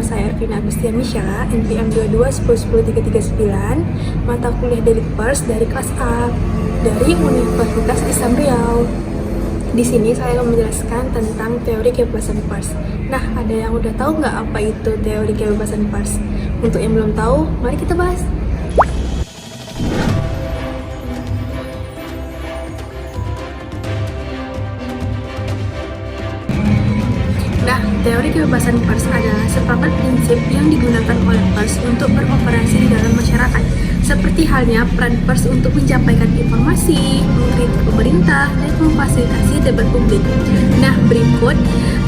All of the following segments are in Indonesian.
saya Ervina Agustianisha, NPM 22 mata kuliah Delik Pers dari kelas A dari Universitas Islam Riau. Di sini saya akan menjelaskan tentang teori kebebasan pers. Nah, ada yang udah tahu nggak apa itu teori kebebasan pers? Untuk yang belum tahu, mari kita bahas. Nah, teori kebebasan pers adalah sepakat prinsip yang digunakan oleh pers untuk beroperasi di dalam masyarakat, seperti halnya peran pers untuk menyampaikan informasi, mengkritik pemerintah, dan memfasilitasi debat publik. Nah, berikut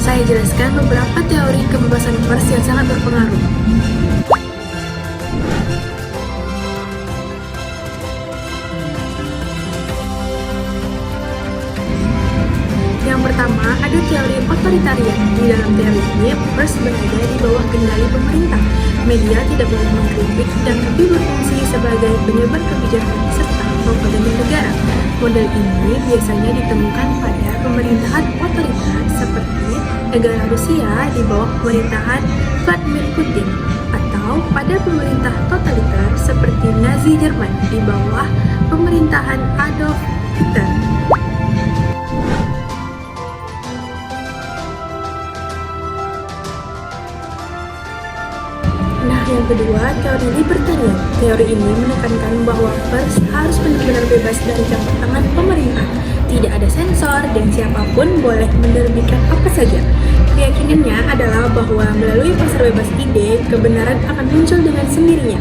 saya jelaskan beberapa teori kebebasan pers yang sangat berpengaruh. Yang pertama, ada teori otoritarian. Di dalam teori ini, pers berada di bawah kendali pemerintah. Media tidak boleh mengkritik dan lebih berfungsi sebagai penyebar kebijakan serta propaganda negara. Model ini biasanya ditemukan pada pemerintahan otoriter seperti negara Rusia di bawah pemerintahan Vladimir Putin, atau pada pemerintah totaliter seperti Nazi Jerman di bawah pemerintahan Adolf Hitler. Yang kedua, teori libertarian. Teori ini menekankan bahwa pers harus benar-benar bebas dari campur tangan pemerintah. Tidak ada sensor dan siapapun boleh menerbitkan apa saja. Keyakinannya adalah bahwa melalui pasar bebas ide, kebenaran akan muncul dengan sendirinya.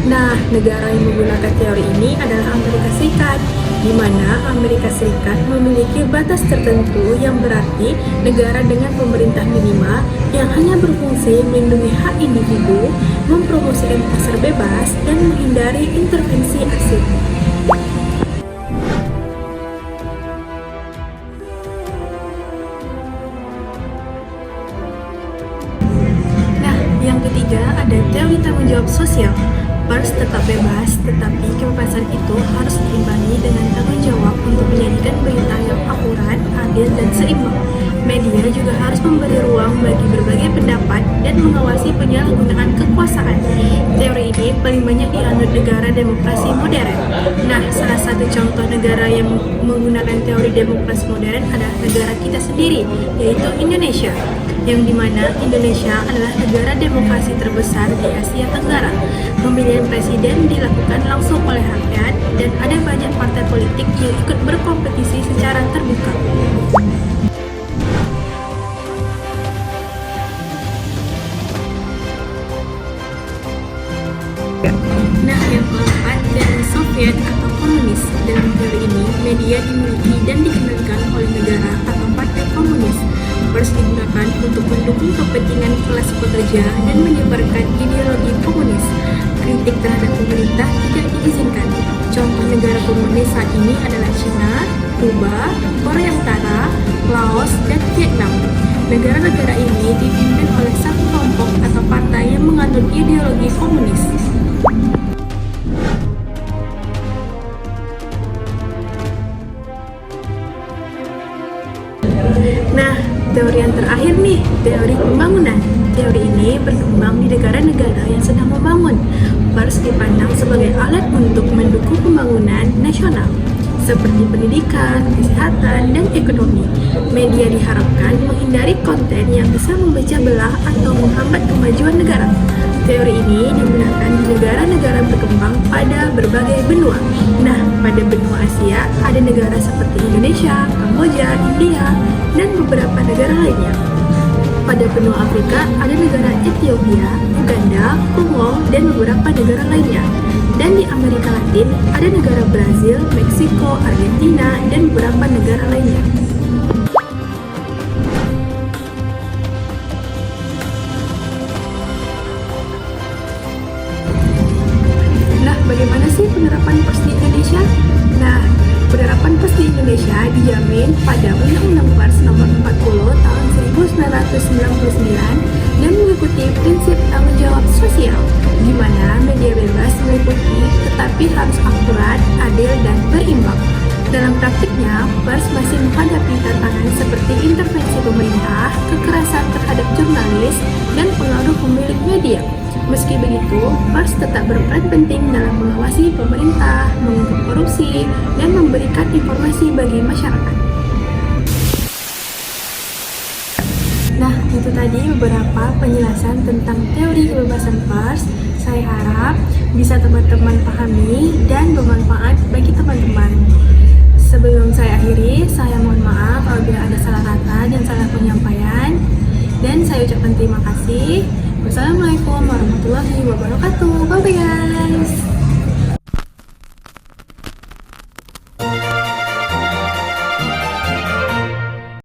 Nah, negara yang menggunakan teori ini adalah Amerika Serikat, di mana Amerika Serikat memiliki batas tertentu yang berarti negara dengan pemerintah minimal yang hanya berfungsi melindungi hak individu, mempromosikan pasar bebas, dan menghindari intervensi asing. Nah, yang ketiga ada teori tanggung jawab sosial. Pers tetap bebas, tetapi kebebasan itu harus diimbangi dengan tanggung jawab untuk menyajikan berita yang akurat, adil, dan seimbang. Media juga harus memberi ruang bagi berbagai pendapat dan mengawasi penyalahgunaan kekuasaan. Teori ini paling banyak dianut negara demokrasi modern. Nah, salah satu contoh negara yang menggunakan teori demokrasi modern adalah negara kita sendiri, yaitu Indonesia, yang dimana Indonesia adalah negara demokrasi terbesar di Asia Tenggara. Pemilihan presiden dilakukan langsung oleh rakyat dan ada banyak partai politik yang ikut berkompetisi secara terbuka. Nah, yang keempat, teori Soviet atau komunis. Dalam teori ini, media dimiliki dan dikendalikan oleh negara atau partai komunis. Pers digunakan untuk mendukung kepentingan kelas pekerja dan menyebarkan ideologi komunis. Kritik terhadap pemerintah tidak diizinkan. Contoh negara komunis saat ini adalah China, Kuba, Korea Utara, Laos, dan Vietnam. Negara-negara ini dipimpin oleh satu kelompok atau partai yang menganut ideologi komunis. Nah, teori yang terakhir nih, teori pembangunan. Teori ini berkembang di negara-negara yang sedang membangun. Pers dipandang sebagai alat untuk mendukung pembangunan nasional, seperti pendidikan, kesehatan, dan ekonomi. Media diharapkan menghindari konten yang bisa memecah belah atau menghambat kemajuan negara. Teori ini digunakan di negara-negara berkembang pada berbagai benua. Nah, pada benua Asia ada negara seperti Indonesia, Kamboja, India, dan beberapa negara lainnya. Pada benua Afrika ada negara Ethiopia, Uganda, Kongo, dan beberapa negara lainnya. Dan di Amerika Latin ada negara Brazil, Meksiko, Argentina, dan beberapa negara lainnya. Nah, bagaimana sih penerapan pers di Indonesia? Nah, penerapan pers di Indonesia dijamin pada Undang-Undang Pers Nomor 40 Tahun 1999 dan mengikuti prinsip tanggung jawab sosial, di mana media bebas meliputi tetapi harus akurat, adil, dan berimbang. Dalam praktiknya, pers masih menghadapi tantangan seperti intervensi pemerintah, kekerasan terhadap jurnalis, dan pengaruh pemilik Meski begitu, pers tetap berperan penting dalam mengawasi pemerintah, mengungkap korupsi, dan memberikan informasi bagi masyarakat. Nah, itu tadi beberapa penjelasan tentang teori kebebasan pers. Saya harap bisa teman-teman pahami dan bermanfaat bagi teman-teman. Sebelum saya akhiri, saya mohon maaf apabila ada salah kata dan salah penyampaian. Dan saya ucapkan terima kasih. Wassalamualaikum warahmatullahi wabarakatuh. Bye-bye.